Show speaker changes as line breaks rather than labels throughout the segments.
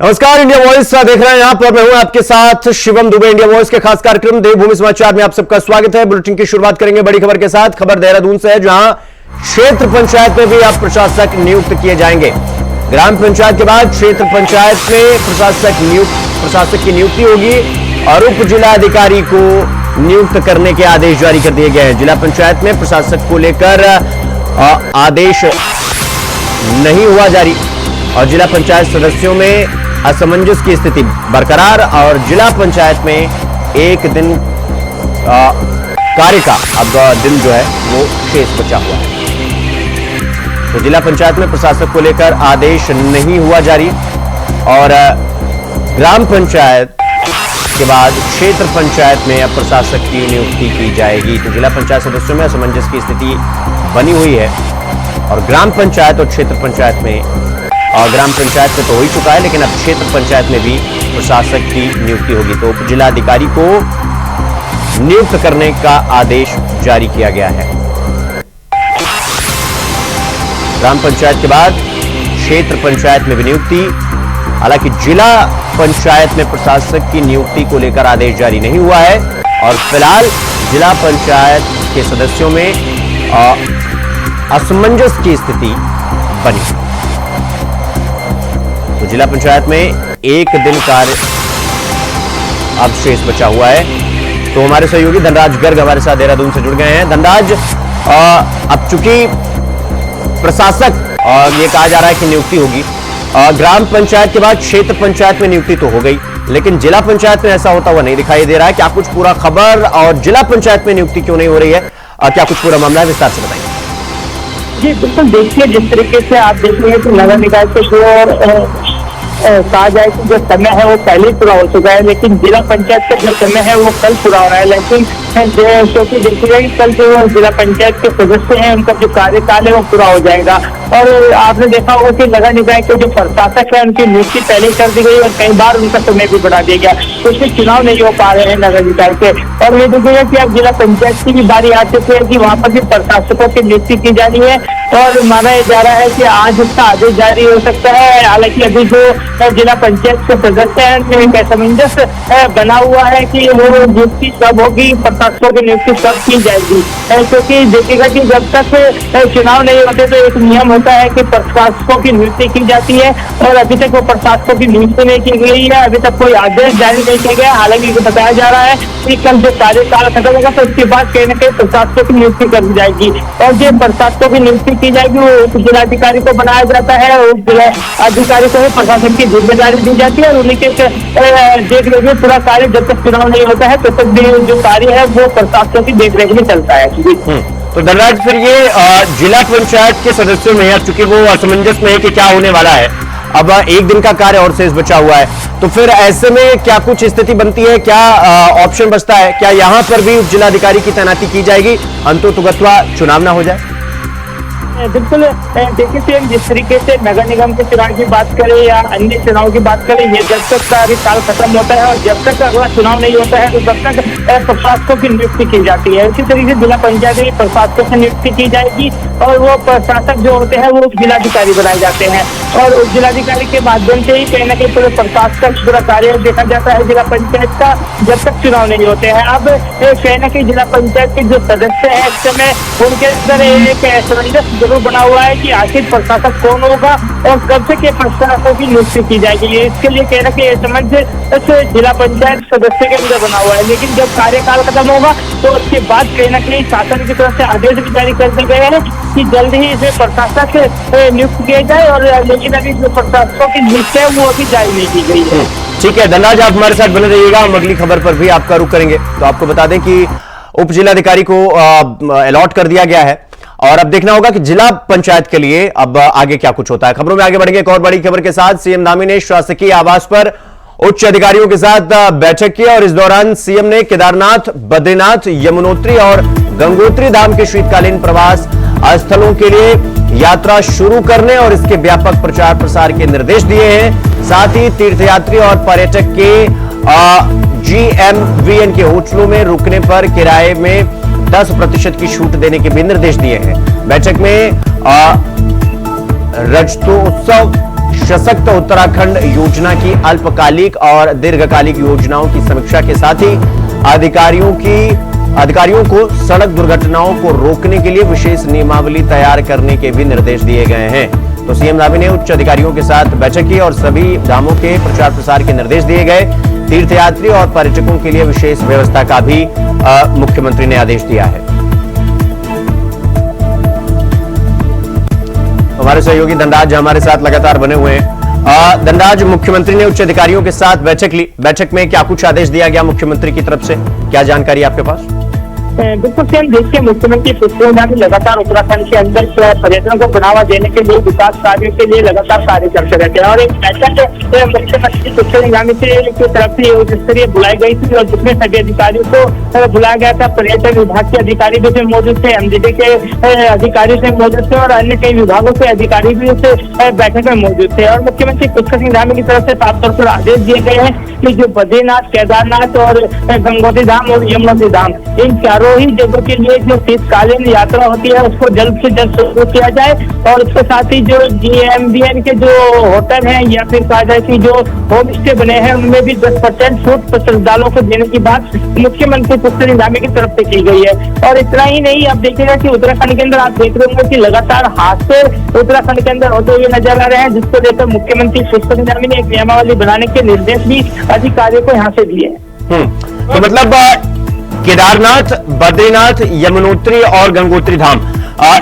नमस्कार, India voice देख रहे हैं यहां पर मैं हूं आपके साथ शिवम दुबे। इंडिया वॉइस के खास कार्यक्रम देवभूमि समाचार में आप सबका स्वागत है। बुलेटिन की शुरुआत करेंगे बड़ी खबर के साथ। खबर देहरादून से है, जहां क्षेत्र पंचायत में भी अब प्रशासक नियुक्त किए जाएंगे। ग्राम पंचायत के बाद क्षेत्र पंचायत में प्रशासक की नियुक्ति होगी और उप जिला अधिकारी को नियुक्त करने के आदेश जारी कर दिए गए हैं। जिला पंचायत में प्रशासक को लेकर आदेश नहीं हुआ जारी और जिला पंचायत सदस्यों में असमंजस की स्थिति बरकरार और जिला पंचायत में एक दिन कार्य का अब दिन जो है वो शेष बचा हुआ है। तो जिला पंचायत में प्रशासक को लेकर आदेश नहीं हुआ जारी और ग्राम पंचायत के बाद क्षेत्र पंचायत में अब प्रशासक की नियुक्ति की जाएगी। तो जिला पंचायत सदस्यों में असमंजस की स्थिति बनी हुई है और ग्राम पंचायत और क्षेत्र पंचायत में ग्राम पंचायत में तो हो ही चुका है, लेकिन अब क्षेत्र पंचायत में भी प्रशासक की नियुक्ति होगी। तो उप जिलाधिकारी को नियुक्त करने का आदेश जारी किया गया है। ग्राम पंचायत के बाद क्षेत्र पंचायत में भी नियुक्ति। हालांकि जिला पंचायत में प्रशासक की नियुक्ति को लेकर आदेश जारी नहीं हुआ है और फिलहाल जिला पंचायत के सदस्यों में असमंजस की स्थिति बनी। तो जिला पंचायत में एक दिन कार्य अब शेष बचा हुआ है। तो हमारे सहयोगी धनराज गर्ग हमारे साथ देहरादून से जुड़ गए हैं। धनराज, अब चूंकि प्रशासक ये कहा जा रहा है कि नियुक्ति होगी, ग्राम पंचायत के बाद क्षेत्र पंचायत में नियुक्ति तो हो गई, लेकिन जिला पंचायत में ऐसा होता हुआ नहीं दिखाई दे रहा है। क्या कुछ पूरा खबर और जिला पंचायत में नियुक्ति क्यों नहीं हो रही है, क्या कुछ पूरा मामला है, विस्तार से बताइए।
जी बिल्कुल, देखिए जिस तरीके से आप देख रहे हैं कि नगर निकाय से जो कहा जाए कि जो समय है वो पहले ही पूरा हो चुका है, लेकिन जिला पंचायत का जो समय है वो कल पूरा हो रहा है। लेकिन क्योंकि देखिएगा कि कल जो जिला पंचायत के सदस्य हैं उनका जो कार्यकाल है वो पूरा हो जाएगा। और आपने देखा होगा कि नगर निकाय के जो प्रशासक है उनकी नियुक्ति पहले कर दी गई और कई बार उनका समय भी बढ़ा दिया गया, तो उसमें चुनाव नहीं हो पा रहे हैं नगर निकाय के। और ये देखिएगा कि अब जिला पंचायत की भी बारी आ चुकी है कि वहाँ पर भी प्रशासकों की नियुक्ति की जा रही है और माना जा रहा है कि आज इसका आदेश जारी हो सकता है। हालांकि अभी जो जिला पंचायत के सदस्य हैं उनमें एक असमंजस बना हुआ है कि वो नियुक्ति कब होगी, प्रशासकों की नियुक्ति कब की जाएगी, क्योंकि देखिएगा कि जब तक चुनाव नहीं होते तो एक नियम होता है कि प्रशासकों की नियुक्ति की जाती है और अभी तक वो प्रशासकों की नियुक्ति नहीं की गई है। अभी तक कोई आदेश जारी नहीं किया गया। हालांकि बताया जा रहा है कि कल जो कार्यकाल खत्म होगा तो उसके बाद कहीं न कहीं प्रशासकों की नियुक्ति कर दी जाएगी और जो प्रशासकों की नियुक्ति की जाएगी वो उप जिलाधिकारी को बनाया जाता है। उप जिला अधिकारी को प्रशासन की जिम्मेदारी दी जाती है और उन्हीं के देख रेख में पूरा कार्य जब तक चुनाव नहीं होता है तब तक जो कार्य है वो प्रशासकों की देख रेख में चलता है।
तो धनराज, फिर ये जिला पंचायत के सदस्यों में अब चूंकि वो असमंजस में है कि क्या होने वाला है, अब एक दिन का कार्य और शेष बचा हुआ है, तो फिर ऐसे में क्या कुछ स्थिति बनती है, क्या ऑप्शन बचता है, क्या यहाँ पर भी उप जिलाधिकारी की तैनाती की जाएगी, अंततोगत्वा चुनाव ना हो जाए?
बिल्कुल, देखिए सेम जिस तरीके से नगर निगम के चुनाव की बात करें या अन्य चुनाव की बात करें, ये जब तक कार्यकाल खत्म होता है और जब तक अगला चुनाव नहीं होता है तो तब तक प्रशासकों की नियुक्ति की जाती है। इसी तरीके से जिला पंचायत में प्रशासकों की नियुक्ति की जाएगी और वो प्रशासक जो होते हैं वो जिलाधिकारी बनाए जाते हैं और उस जिलाधिकारी के माध्यम से ही कहीं न कहीं पूरे प्रशासक पूरा कार्य देखा जाता है जिला पंचायत का, जब तक चुनाव नहीं होते हैं। अब कहीं न कहीं जिला पंचायत के जो सदस्य हैं इस समय उनके अंदर एक असमंजस बना हुआ है कि आखिर प्रशासक कौन होगा और कब से के प्रशासकों की नियुक्ति की जाएगी। इसके लिए कह रहे कि समझ जिला पंचायत सदस्य के अंदर बना हुआ है, लेकिन जब कार्यकाल खत्म होगा तो उसके बाद कहीं न कहीं शासन की तरफ से आदेश भी जारी कर दिए गए हैं कि जल्द ही इसे प्रशासक नियुक्त किया जाए और लेकिन अभी जो प्रशासकों की नियुक्ति है वो अभी जारी नहीं की गई है।
ठीक है धनराज, आप हमारे साथ बने रहिएगा, हम अगली खबर पर भी आपका रुख करेंगे। तो आपको बता दें कि उप जिलाधिकारी को अलॉट कर दिया गया है और अब देखना होगा कि जिला पंचायत के लिए अब आगे क्या कुछ होता है। खबरों में आगे बढ़ेंगे एक और बड़ी खबर के साथ। सीएम धामी ने शासकीय आवास पर उच्च अधिकारियों के साथ बैठक की और इस दौरान सीएम ने केदारनाथ, बद्रीनाथ, यमुनोत्री और गंगोत्री धाम के शीतकालीन प्रवास स्थलों के लिए यात्रा शुरू करने और इसके व्यापक प्रचार प्रसार के निर्देश दिए हैं। साथ ही तीर्थयात्री और पर्यटक के GMVN के होटलों में रुकने पर किराए में 10% की छूट देने के भी निर्देश दिए हैं। बैठक में रजतोत्सव सशक्त उत्तराखंड योजना की अल्पकालिक और दीर्घकालिक योजनाओं की समीक्षा के साथ ही अधिकारियों को सड़क दुर्घटनाओं को रोकने के लिए विशेष नियमावली तैयार करने के भी निर्देश दिए गए हैं। तो सीएम धामी ने उच्च अधिकारियों के साथ बैठक की और सभी धामों के प्रचार प्रसार के निर्देश दिए गए। तीर्थयात्री और पर्यटकों के लिए विशेष व्यवस्था का भी मुख्यमंत्री ने आदेश दिया है। हमारे सहयोगी धनराज हमारे साथ लगातार बने हुए हैं। धनराज, मुख्यमंत्री ने उच्च अधिकारियों के साथ बैठक ली, बैठक में क्या कुछ आदेश दिया गया मुख्यमंत्री की तरफ से, क्या जानकारी आपके पास?
बिल्कुल सेम। देखिए, मुख्यमंत्री पुष्कर धामी लगातार उत्तराखंड के अंदर पर्यटन को बढ़ावा देने के लिए, विकास कार्यों के लिए लगातार कार्य करते रहते हैं और एक बैठक मुख्यमंत्री पुष्कर धामी की तरफ से उच्च स्तरीय बुलाई गई थी और जिसमें सभी अधिकारियों को बुलाया गया था। पर्यटन विभाग के अधिकारी भी मौजूद थे, एमडीडी के अधिकारी से मौजूद थे और अन्य कई विभागों के अधिकारी भी उस बैठक में मौजूद थे। और मुख्यमंत्री पुष्कर धामी की तरफ से साफ तौर पर आदेश दिए गए हैं कि जो बद्रीनाथ, केदारनाथ और गंगोत्री धाम और यमुनोत्री धाम, इन चारों ही जगहों के लिए जो शीतकालीन यात्रा होती है उसको जल्द से जल्द शुरू किया जाए और इसके साथ ही जो GMBN के जो होटल हैं या फिर कहा जाए कि जो होम स्टे बने हैं उनमें भी 10% छूट श्रद्धालुओं को देने की बात मुख्यमंत्री पुष्कर धामी की तरफ से की गई है। और इतना ही नहीं, आप देखिएगा कि उत्तराखंड के अंदर आप देख रहे होंगे कि लगातार हादसे उत्तराखंड के अंदर होते हुए नजर आ रहे हैं, जिसको लेकर मुख्यमंत्री पुष्कर धामी ने एक नियमावली बनाने के निर्देश भी अधिकारियों को यहाँ से दिए हैं।
तो मतलब केदारनाथ, बद्रीनाथ, यमुनोत्री और गंगोत्री धाम,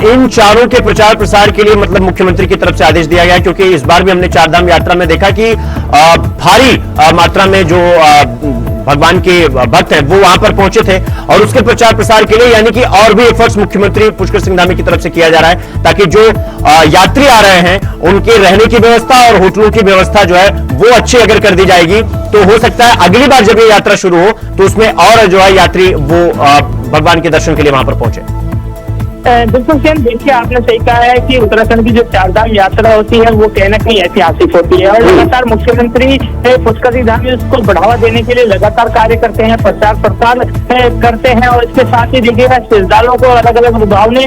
इन चारों के प्रचार प्रसार के लिए मतलब मुख्यमंत्री की तरफ से आदेश दिया गया है, क्योंकि इस बार भी हमने चारधाम यात्रा में देखा कि भारी मात्रा में जो भगवान के भक्त हैं वो वहां पर पहुंचे थे और उसके प्रचार प्रसार के लिए यानी कि और भी एफर्ट्स मुख्यमंत्री पुष्कर सिंह धामी की तरफ से किया जा रहा है ताकि जो यात्री आ रहे हैं उनके रहने की व्यवस्था और होटलों की व्यवस्था जो है वो अच्छी अगर कर दी जाएगी तो हो सकता है अगली बार जब ये यात्रा शुरू हो तो उसमें और जो है यात्री वो भगवान के दर्शन के लिए वहां पर पहुंचे।
बिल्कुल सेम। देखिए, आपने सही कहा है कि उत्तराखंड की जो चारधाम यात्रा होती है वो कहीं ना कहीं ऐतिहासिक होती है और लगातार मुख्यमंत्री पुष्कर सिंह धामी उसको बढ़ावा देने के लिए लगातार कार्य करते हैं, प्रचार प्रसार करते हैं और इसके साथ ही देखिएगा श्रद्धालुओं को अलग अलग विभागों ने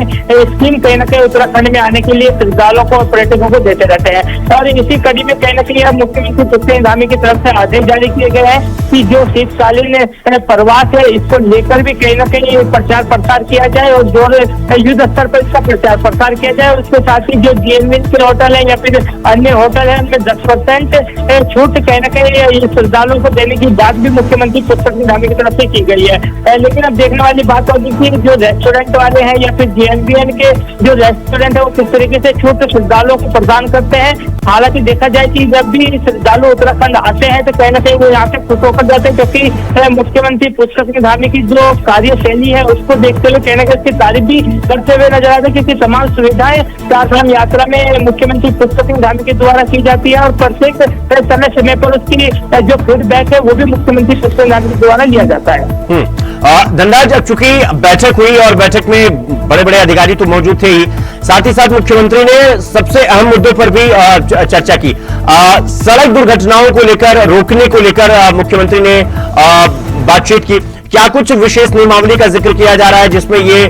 स्कीम कहीं ना कहीं उत्तराखंड में आने के लिए श्रद्धालुओं को और पर्यटकों को देते रहते हैं। और इसी कड़ी में कहीं ना कहीं अब मुख्यमंत्री पुष्कर सिंह धामी की तरफ से आदेश जारी किए गए हैं कि जो शीतकालीन प्रवास है इसको लेकर भी कहीं ना कहीं प्रचार प्रसार किया जाए और जो युद्ध स्तर पर इसका प्रचार प्रसार किया जाए। उसके साथ ही जो GMBN के होटल है या फिर अन्य होटल है उनमें 10% छूट कहीं ना कहीं श्रद्धालुओं को देने की बात भी मुख्यमंत्री पुष्कर सिंह धामी की तरफ से की गई है। लेकिन अब देखने वाली बात होगी कि जो रेस्टोरेंट वाले हैं या फिर GMBN के जो रेस्टोरेंट है वो किस तरीके से छूट श्रद्धालुओं को प्रदान करते हैं। हालांकि देखा जाए कि जब भी श्रद्धालु उत्तराखंड आते हैं तो कहीं ना कहीं वो यहाँ से खुश होकर जाते हैं, क्योंकि मुख्यमंत्री पुष्कर सिंह धामी की जो कार्यशैली है उसको देखते हुए कहीं ना कहीं उसकी तारीफ भी करते हुए नजर आता है, क्योंकि तमाम सुविधाएं चारधाम यात्रा में मुख्यमंत्री पुष्कर सिंह धामी के द्वारा की जाती है और प्रत्येक समय पर उसकी जो फीडबैक है वो भी मुख्यमंत्री पुष्कर सिंह धामी के द्वारा लिया जाता है।
धनराज, अब चूंकि बैठक हुई और बैठक में बड़े बड़े अधिकारी तो मौजूद थे ही, साथ ही साथ मुख्यमंत्री ने सबसे अहम मुद्दों पर भी चर्चा की। सड़क दुर्घटनाओं को लेकर, रोकने को लेकर मुख्यमंत्री ने बातचीत की। क्या कुछ विशेष नियमावली का जिक्र किया जा रहा है जिसमें ये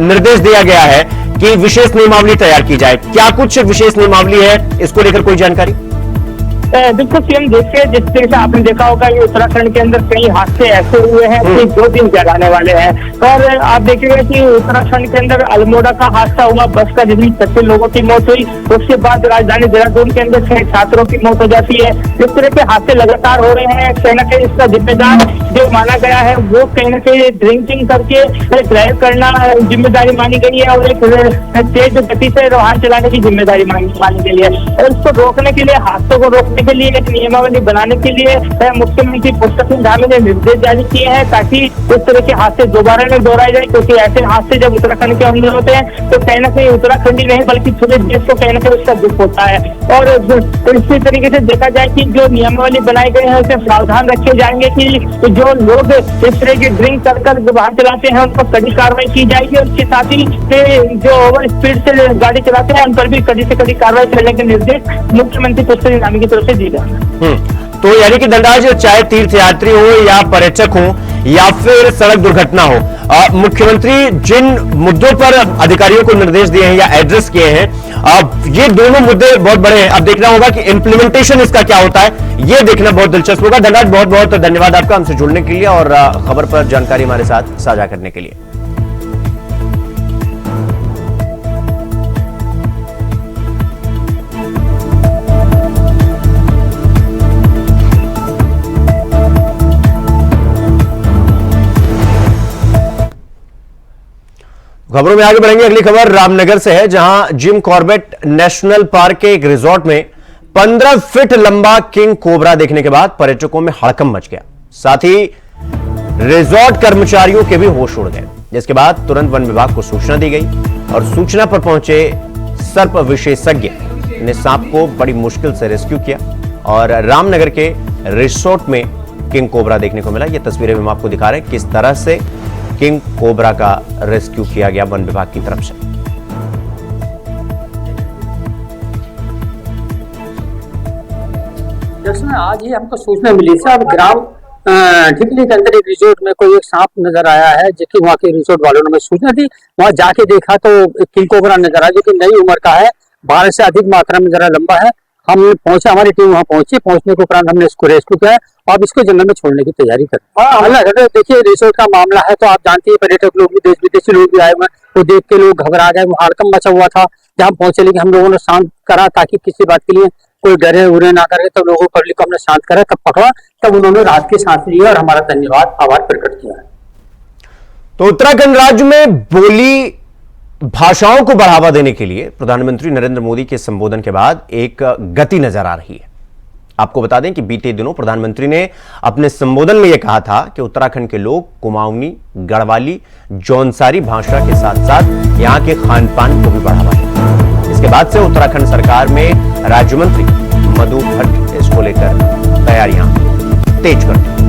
निर्देश दिया गया है कि विशेष नियमावली तैयार की जाए? क्या कुछ विशेष नियमावली है, इसको लेकर कोई जानकारी?
बिल्कुल सीएम, देखिए जिस तरीके से आपने देखा होगा ये उत्तराखंड के अंदर कई हादसे ऐसे हुए हैं कि 2 दिन जगाने वाले हैं। और आप देखिएगा कि उत्तराखंड के अंदर अल्मोड़ा का हादसा हुआ, बस का जिसमें 36 लोगों की मौत हुई। उसके बाद राजधानी देहरादून के अंदर 6 छात्रों की मौत हो जाती है। इस तरह के हादसे लगातार हो रहे हैं। कहीं ना कहीं इसका जिम्मेदार जो माना गया है वो कहीं ना कहीं ड्रिंकिंग करके ड्राइव करना जिम्मेदारी मानी गई है और एक तेज गति से वाहन चलाने की जिम्मेदारी मानी गई है। और इसको रोकने के लिए, हादसों को रोकने के लिए एक नियमावली बनाने के लिए मुख्यमंत्री पुष्कर सिंह धामी ने निर्देश जारी किए हैं ताकि इस तरह के हादसे दोबारा न दोहराए जाए, क्योंकि ऐसे हादसे जब उत्तराखंड के अंदर होते हैं तो कहीं ना कहीं उत्तराखंड ही नहीं बल्कि पूरे देश को कहीं ना कहीं उसका दुख होता है। और इसी तरीके से देखा जाए कि जो नियमावली बनाई गई है उससे प्रावधान रखे जाएंगे कि जो लोग इस तरह की ड्रिंक कर वाहन चलाते हैं उन पर कड़ी कार्रवाई की जाएगी। उसके साथ ही जो ओवर स्पीड से गाड़ी चलाते हैं उन पर भी कड़ी से कड़ी कार्रवाई करने के निर्देश मुख्यमंत्री पुष्कर सिंह धामी की तरफ से दिए गए।
तो यानी कि धनराज, चाहे तीर्थयात्री हो या पर्यटक हो या फिर सड़क दुर्घटना हो, मुख्यमंत्री जिन मुद्दों पर अधिकारियों को निर्देश दिए हैं या एड्रेस किए हैं, ये दोनों मुद्दे बहुत बड़े हैं। अब देखना होगा कि इंप्लीमेंटेशन इसका क्या होता है, ये देखना बहुत दिलचस्प होगा। धनराज, बहुत बहुत धन्यवाद आपका हमसे जुड़ने के लिए और खबर पर जानकारी हमारे साथ साझा करने के लिए। खबरों में आगे बढ़ेंगे। अगली खबर रामनगर से है, जहां जिम कॉर्बेट नेशनल पार्क के एक रिजॉर्ट में 15 फीट लंबा किंग कोबरा देखने के बाद पर्यटकों में हड़कंप मच गया। साथ ही रिजॉर्ट कर्मचारियों के भी होश उड़ गए, जिसके बाद तुरंत वन विभाग को सूचना दी गई और सूचना पर पहुंचे सर्प विशेषज्ञ ने सांप को बड़ी मुश्किल से रेस्क्यू किया और रामनगर के रिसोर्ट में किंग कोबरा देखने को मिला। ये तस्वीरें हम आपको दिखा रहे हैं किस तरह से किंग कोबरा का रेस्क्यू किया गया वन विभाग की तरफ से।
दरअसल आज ही हमको सूचना मिली थी, अब ग्राम ढिकली के अंदर एक रिजोर्ट में कोई एक सांप नजर आया है, जो कि वहाँ के रिजोर्ट वालों ने हमें सूचना दी। वहाँ जाके देखा तो एक किंग कोबरा नजर आया, जो कि नई उम्र का है, 12 से अधिक मात्रा में जरा लंबा है। हम पहुंचे, हमारी टीम वहाँ पहुंची, पहुंचने के उपरांत हमने इसको रेस्क्यू किया और अब इसको जंगल में छोड़ने की तैयारी कर। देखिए रिसोर्ट का मामला है तो आप जानते हैं पर्यटक लोग भी, देश विदेशी लोग भी आए हुए हैं, तो देख के लोग घबरा गए, वो हड़कंप मचा हुआ था। जहाँ पहुंचे लेकिन हम लोगों ने शांत करा ताकि किसी बात के लिए कोई डरे उरे ना करे, तब लोगों पब्लिक को हमने शांत करा, तब पकड़ा, तब उन्होंने रात की सांस ली और हमारा धन्यवाद आभार प्रकट किया है।
तो उत्तराखंड राज्य में बोली भाषाओं को बढ़ावा देने के लिए प्रधानमंत्री नरेंद्र मोदी के संबोधन के बाद एक गति नजर आ रही है। आपको बता दें कि बीते दिनों प्रधानमंत्री ने अपने संबोधन में यह कहा था कि उत्तराखंड के लोग कुमाऊनी, गढ़वाली, जौनसारी भाषा के साथ साथ यहां के खान पान को भी बढ़ावा दें। इसके बाद से उत्तराखंड सरकार में राज्य मंत्री मधु भट्ट इसको लेकर तैयारियां तेज कर दी।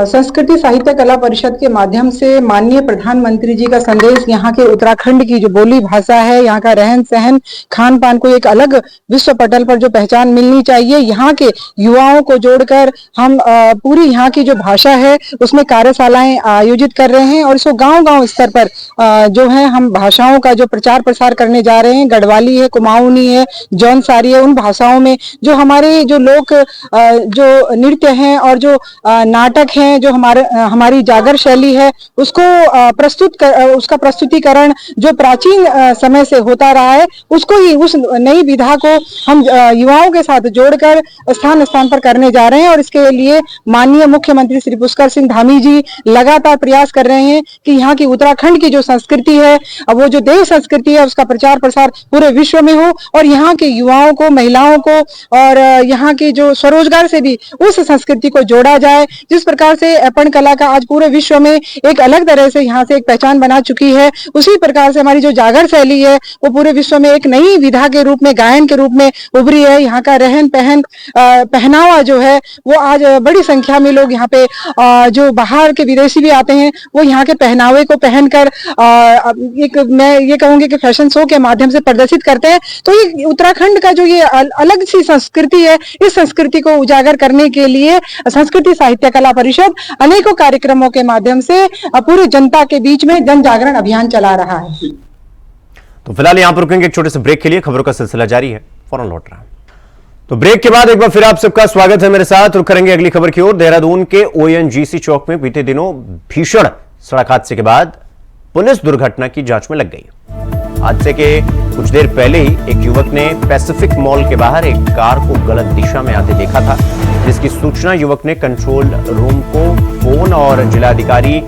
संस्कृति साहित्य कला परिषद के माध्यम से माननीय प्रधानमंत्री जी का संदेश यहाँ के उत्तराखंड की जो बोली भाषा है, यहाँ का रहन सहन, खान पान को एक अलग विश्व पटल पर जो पहचान मिलनी चाहिए, यहाँ के युवाओं को जोड़कर हम पूरी यहाँ की जो भाषा है उसमें कार्यशालाएं आयोजित कर रहे हैं और इसको गांव-गांव स्तर पर जो है हम भाषाओं का जो प्रचार प्रसार करने जा रहे हैं। गढ़वाली है, कुमाऊनी है, जौनसारी है, उन भाषाओं में जो हमारे जो लोक जो नृत्य हैं और जो नाटक हैं, जो हमारी जागर शैली है, उसको उसका प्रस्तुतिकरण जो प्राचीन समय से होता रहा है, उसको ही उस नई विधा को हम युवाओं के साथ जोड़कर स्थान स्थान पर करने जा रहे हैं और इसके लिए माननीय मुख्यमंत्री श्री पुष्कर सिंह धामी जी लगातार प्रयास कर रहे हैं कि यहाँ की उत्तराखंड की जो संस्कृति है, वो जो देश संस्कृति है, उसका प्रचार प्रसार पूरे विश्व में हो और यहाँ के युवाओं को, महिलाओं को और यहाँ की जो स्वरोजगार से भी उस संस्कृति को जोड़ा जाए। जिस प्रकार से अपन कला का आज पूरे विश्व में एक अलग तरह से यहाँ से एक पहचान बना चुकी है, उसी प्रकार से हमारी जो जागर शैली है वो पूरे विश्व में एक नई विधा के रूप में, गायन के रूप में उभरी है। यहाँ का रहन पहनावा जो है वो आज बड़ी संख्या में लोग यहाँ पे जो बाहर के विदेशी भी आते हैं, वो यहाँ के पहनावे को पहनकर एक मैं ये कहूंगी कि फैशन शो के माध्यम से प्रदर्शित करते हैं। तो ये उत्तराखंड का जो ये अलग सी संस्कृति है, इस संस्कृति को उजागर करने के लिए संस्कृति साहित्य कला परिषद अनेकों कार्यक्रमों के माध्यम से पूरी जनता के बीच में जन जागरण अभियान चला रहा है।
तो फिलहाल यहां पर रुकेंगे एक छोटे से ब्रेक के लिए, खबरों का सिलसिला जारी है, फौरन लौट रहा है। तो ब्रेक के बाद एक बार फिर आप सबका स्वागत है मेरे साथ। रुक करेंगे अगली खबर की ओर। देहरादून के ONGC चौक में बीते दिनों भीषण सड़क हादसे के बाद पुलिस दुर्घटना की जांच में लग गई। हादसे के कुछ देर पहले ही एक युवक ने पैसिफिक मॉल के बाहर एक कार को गलत दिशा में आते देखा था, जिसकी सूचना युवक ने कंट्रोल रूम को फोन और जिलाधिकारी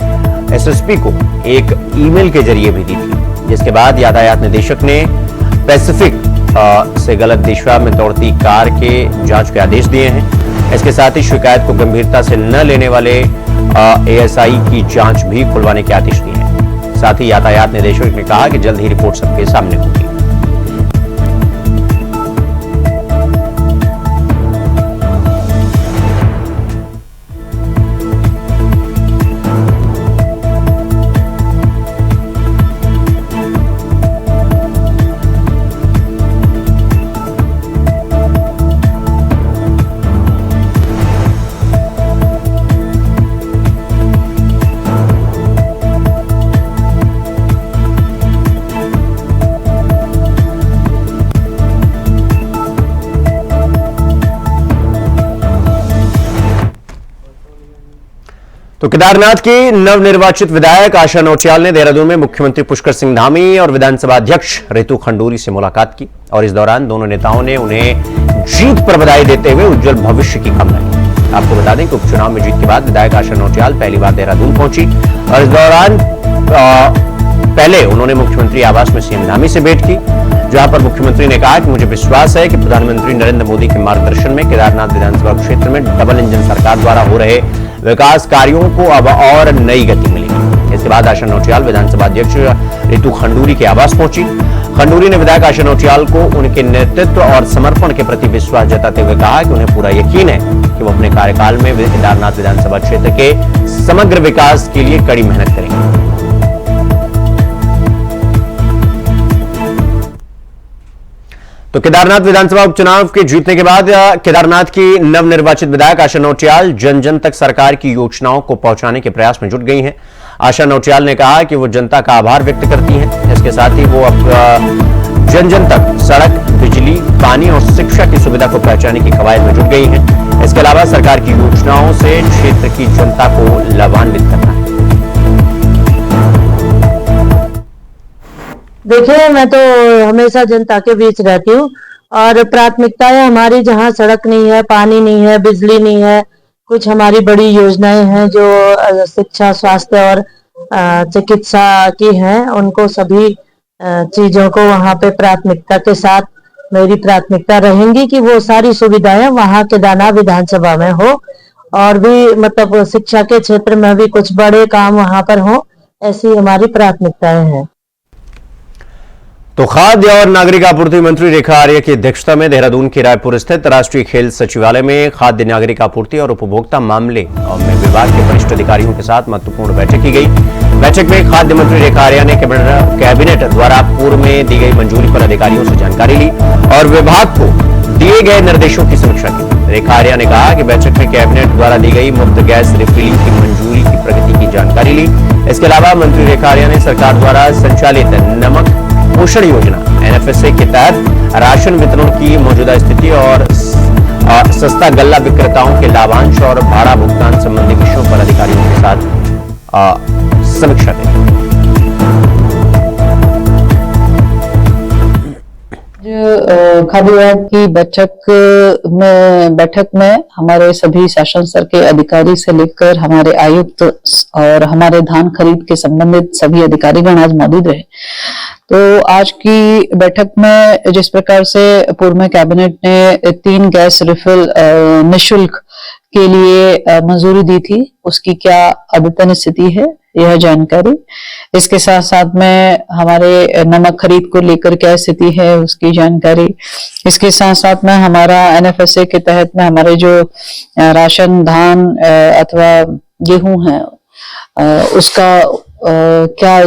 SSP को एक ईमेल के जरिए भी दी थी, जिसके बाद यातायात निदेशक ने पैसिफिक से गलत दिशा में दौड़ती कार के जांच के आदेश दिए हैं। इसके साथ ही शिकायत को गंभीरता से न लेने वाले ASI की जांच भी खुलवाने के आदेश दिए हैं। साथ ही यातायात निदेशक ने कहा कि जल्द ही रिपोर्ट सबके सामने होगी। तो केदारनाथ की नवनिर्वाचित विधायक आशा नौटियाल ने देहरादून में मुख्यमंत्री पुष्कर सिंह धामी और विधानसभा अध्यक्ष रितु खंडूरी से मुलाकात की और इस दौरान दोनों नेताओं ने उन्हें जीत पर बधाई देते हुए उज्जवल भविष्य की कामना की। आपको बता दें कि उपचुनाव में जीत के बाद विधायक आशा नौटियाल पहली बार देहरादून पहुंची और इस दौरान पहले उन्होंने मुख्यमंत्री आवास में सीएम धामी से भेंट की, जहां पर मुख्यमंत्री ने कहा कि मुझे विश्वास है कि प्रधानमंत्री नरेंद्र मोदी के मार्गदर्शन में केदारनाथ विधानसभा क्षेत्र में डबल इंजन सरकार द्वारा हो रहे विकास कार्यों को अब और नई गति मिलेगी। इसके बाद आशा नौटियाल विधानसभा अध्यक्ष रितु खंडूरी के आवास पहुंची। खंडूरी ने विधायक आशा नौटियाल को उनके नेतृत्व और समर्पण के प्रति विश्वास जताते हुए कहा कि उन्हें पूरा यकीन है कि वो अपने कार्यकाल में केदारनाथ विधानसभा क्षेत्र के समग्र विकास के लिए कड़ी मेहनत करेंगे। तो केदारनाथ विधानसभा उपचुनाव के जीतने के बाद केदारनाथ की नवनिर्वाचित विधायक आशा नौटियाल जन जन तक सरकार की योजनाओं को पहुंचाने के प्रयास में जुट गई हैं। आशा नौटियाल ने कहा कि वो जनता का आभार व्यक्त करती हैं। इसके साथ ही वो अब जन जन तक सड़क, बिजली, पानी और शिक्षा की सुविधा को पहुंचाने की कवायद में जुट गई हैं। इसके अलावा सरकार की योजनाओं से क्षेत्र की जनता को लाभान्वित करना है।
देखिए, मैं तो हमेशा जनता के बीच रहती हूँ और प्राथमिकताएं हमारी जहाँ सड़क नहीं है, पानी नहीं है, बिजली नहीं है, कुछ हमारी बड़ी योजनाएं हैं जो शिक्षा, स्वास्थ्य और चिकित्सा की हैं, उनको सभी चीजों को वहाँ पे प्राथमिकता के साथ मेरी प्राथमिकता रहेंगी कि वो सारी सुविधाएं वहाँ केदारनाथ विधानसभा में हो और भी मतलब शिक्षा के क्षेत्र में भी कुछ बड़े काम वहाँ पर हो, ऐसी हमारी प्राथमिकताएं हैं।
तो खाद्य और नागरिक आपूर्ति मंत्री रेखा आर्य की अध्यक्षता में देहरादून के रायपुर स्थित राष्ट्रीय खेल सचिवालय में खाद्य, नागरिक आपूर्ति और उपभोक्ता मामले में विभाग के वरिष्ठ अधिकारियों के साथ महत्वपूर्ण बैठक की गई। बैठक में खाद्य मंत्री रेखा आर्य ने कैबिनेट द्वारा पूर्व में दी गई मंजूरी पर अधिकारियों से जानकारी ली और विभाग को दिए गए निर्देशों की समीक्षा की। रेखा आर्य ने कहा कि बैठक में कैबिनेट द्वारा दी गई मुफ्त गैस रिफिलिंग की मंजूरी की प्रगति की जानकारी ली। इसके अलावा मंत्री रेखा आर्य ने सरकार द्वारा संचालित नमक पोषण योजना एनएफएसए के तहत राशन वितरण की मौजूदा स्थिति और सस्ता गल्ला विक्रेताओं के लाभांश और भाड़ा भुगतान संबंधी विषयों पर अधिकारियों के साथ समीक्षा की।
खाद्य विभाग की बैठक में हमारे सभी शासन स्तर के अधिकारी से लेकर हमारे आयुक्त और हमारे धान खरीद के संबंधित सभी अधिकारीगण आज मौजूद रहे। तो आज की बैठक में जिस प्रकार से पूर्व में कैबिनेट ने 3 गैस रिफिल निःशुल्क के लिए मंजूरी दी थी, उसकी क्या अद्यतन स्थिति है, यह जानकारी। इसके साथ साथ में हमारे नमक खरीद को लेकर क्या स्थिति है, उसकी जानकारी। इसके साथ साथ में हमारा एनएफएसए के तहत में हमारे जो राशन, धान अथवा गेहूं है, उसका क्या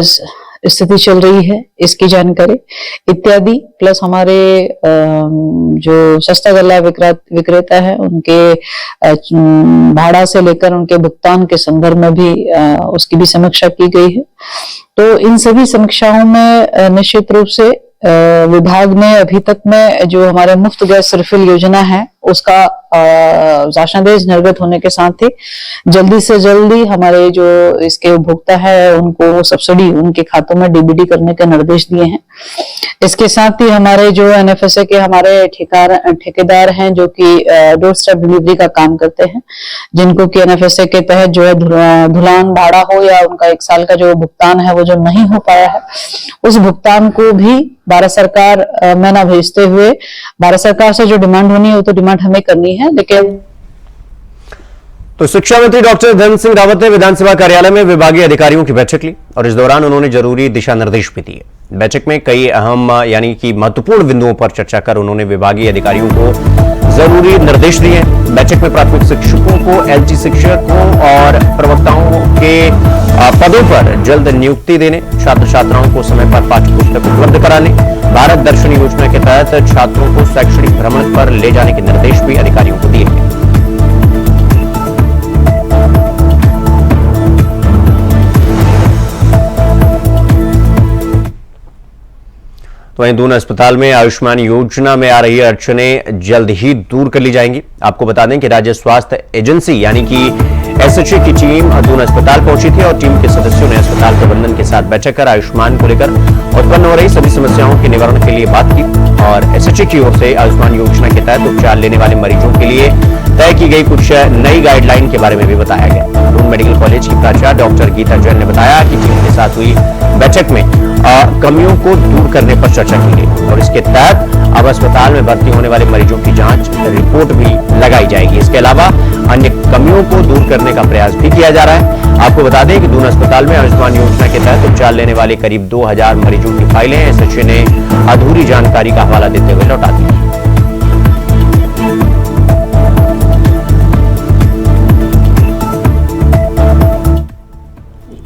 स्थिति चल रही है, इसकी जानकारी इत्यादि, प्लस हमारे जो सस्ता गल्ला विक्रेता है उनके भाड़ा से लेकर उनके भुगतान के संदर्भ में भी उसकी भी समीक्षा की गई है। तो इन सभी समीक्षाओं में निश्चित रूप से विभाग ने अभी तक में जो हमारे मुफ्त गैस रिफिल योजना है उसका शासनादेश निर्गत होने के साथ ही जल्दी से जल्दी हमारे जो इसके उपभोक्ता है उनको सब्सिडी उनके खातों में डीबीटी करने के निर्देश दिए हैं। इसके साथ ही हमारे जो एनएफएसए के हमारे ठेकेदार हैं जो कि डोर स्टेप डिलीवरी का काम करते हैं, जिनको कि एनएफएसए के तहत जो है धुलान भाड़ा हो या उनका 1 साल का जो भुगतान है वो जो नहीं हो पाया है, उस भुगतान को भी भारत सरकार में न भेजते हुए भारत सरकार से जो डिमांड होनी है वो तो डिमांड हमें करनी है, लेकिन
तो शिक्षा मंत्री डॉक्टर धन सिंह रावत ने विधानसभा कार्यालय में विभागीय अधिकारियों की बैठक ली और इस दौरान उन्होंने जरूरी दिशा निर्देश भी दिए। बैठक में कई अहम यानी कि महत्वपूर्ण बिंदुओं पर चर्चा कर उन्होंने विभागीय अधिकारियों को जरूरी निर्देश दिए। बैठक में प्राथमिक शिक्षकों को, एलटी शिक्षकों और प्रवक्ताओं के पदों पर जल्द नियुक्ति देने, छात्र छात्राओं को समय पर पाठ्य पुस्तक उपलब्ध कराने, भारत दर्शन योजना के तहत छात्रों को शैक्षणिक भ्रमण पर ले जाने के निर्देश भी अधिकारियों को दिए हैं। तो वहीं दून अस्पताल में आयुष्मान योजना में आ रही अड़चनें जल्द ही दूर कर ली जाएंगी। आपको बता दें कि राज्य स्वास्थ्य एजेंसी यानी कि एसएचए की टीम दून अस्पताल पहुंची थी और टीम के सदस्यों ने अस्पताल प्रबंधन के साथ बैठक कर आयुष्मान को लेकर उत्पन्न हो रही सभी समस्याओं के निवारण के लिए बात की और एसएचए की ओर से आयुष्मान योजना के तहत उपचार लेने वाले मरीजों के लिए तय की गई कुछ नई गाइडलाइन के बारे में भी बताया गया। दून मेडिकल कॉलेज की प्राचार्य डॉक्टर गीता जैन ने बताया कि टीम के साथ हुई बैठक में कमियों को दूर करने पर चर्चा की गई और इसके तहत अब अस्पताल में भर्ती होने वाले मरीजों की जांच रिपोर्ट भी लगाई जाएगी। इसके अलावा अन्य कमियों को दूर करने का प्रयास भी किया जा रहा है। आपको बता दें कि दून अस्पताल में आयुष्मान योजना के तहत उपचार लेने वाले करीब 2000 मरीजों की फाइलें एसएचए ने अधूरी जानकारी का हवाला देते हुए लौटा दी।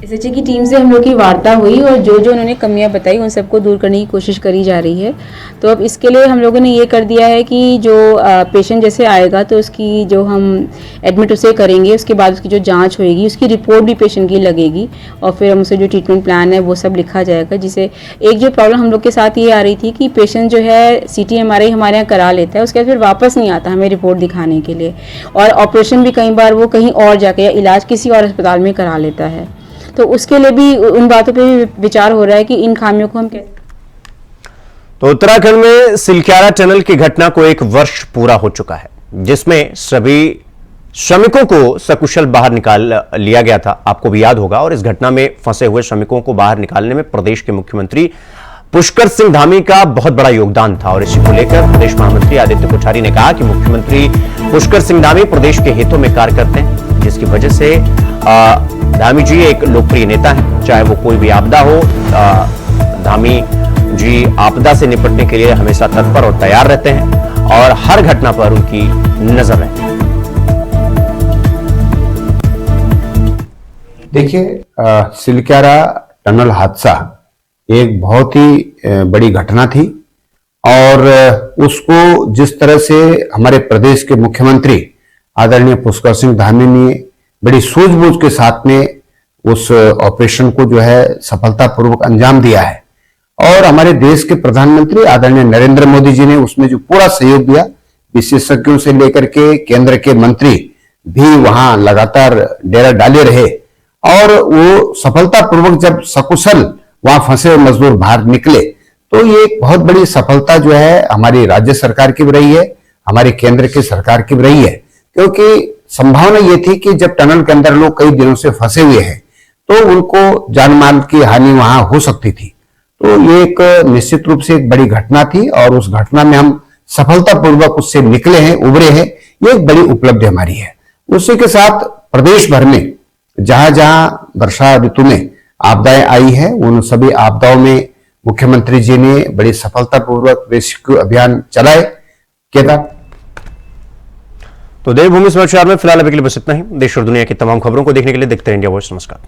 एसएचए की टीम से हम लोग की वार्ता हुई और जो जो उन्होंने कमियां बताई उन सबको दूर करने की कोशिश करी जा रही है। तो अब इसके लिए हम लोगों ने ये कर दिया है कि जो पेशेंट जैसे आएगा तो उसकी जो हम एडमिट उसे करेंगे, उसके बाद उसकी जो जांच होएगी उसकी रिपोर्ट भी पेशेंट की लगेगी और फिर हम उसे जो ट्रीटमेंट प्लान है वो सब लिखा जाएगा। जिसे एक जो प्रॉब्लम हम लोग के साथ ये आ रही थी कि पेशेंट जो है सीटी एमआरआई हमारे यहाँ करा लेता है, उसके बाद फिर वापस नहीं आता हमें रिपोर्ट दिखाने के लिए और ऑपरेशन भी कई बार वो कहीं और जाके या इलाज किसी और अस्पताल में करा लेता है। तो उसके लिए भी उन बातों पे भी विचार हो रहा है कि इन खामियों को हम कैसे।
तो उत्तराखंड में सिलक्यारा टनल की घटना को 1 वर्ष पूरा हो चुका है, जिसमें सभी श्रमिकों को सकुशल बाहर निकाल लिया गया था। आपको भी याद होगा और इस घटना में फंसे हुए श्रमिकों को बाहर निकालने में प्रदेश के मुख्यमंत्री पुष्कर सिंह धामी का बहुत बड़ा योगदान था और इसी को लेकर प्रदेश महामंत्री आदित्य कोठारी ने कहा कि मुख्यमंत्री पुष्कर सिंह धामी प्रदेश के हितों में कार्य करते हैं, जिसकी वजह से धामी जी एक लोकप्रिय नेता है। चाहे वो कोई भी आपदा हो, धामी जी आपदा से निपटने के लिए हमेशा तत्पर और तैयार रहते हैं और हर घटना पर उनकी नजर रहती है।
देखिए, सिलक्यारा टनल हादसा एक बहुत ही बड़ी घटना थी और उसको जिस तरह से हमारे प्रदेश के मुख्यमंत्री आदरणीय पुष्कर सिंह धामी ने बड़ी सूझबूझ के साथ में उस ऑपरेशन को जो है सफलतापूर्वक अंजाम दिया है और हमारे देश के प्रधानमंत्री आदरणीय नरेंद्र मोदी जी ने उसमें जो पूरा सहयोग दिया, विशेषज्ञों से लेकर के केंद्र के मंत्री भी वहां लगातार डेरा डाले रहे और वो सफलतापूर्वक जब सकुशल वहां फंसे हुए मजदूर बाहर निकले तो ये एक बहुत बड़ी सफलता जो है हमारी राज्य सरकार की भी रही है, हमारी केंद्र की सरकार की भी रही है, क्योंकि संभावना ये थी कि जब टनल के अंदर लोग कई दिनों से फंसे हुए हैं तो उनको जान माल की हानि वहां हो सकती थी। तो ये एक निश्चित रूप से एक बड़ी घटना थी और उस घटना में हम सफलतापूर्वक उससे निकले हैं, उभरे हैं, ये एक बड़ी उपलब्धि हमारी है। उसी के साथ प्रदेश भर में जहां जहां वर्षा ऋतु में आपदाएं आई है उन सभी आपदाओं में मुख्यमंत्री जी ने बड़ी सफलतापूर्वक रेस्क्यू अभियान चलाए। केदार।
तो देवभूमि समाचार में फिलहाल अभी के लिए बस इतना ही। देश और दुनिया की तमाम खबरों को देखने के लिए देखते रहिए इंडिया वॉइस। नमस्कार।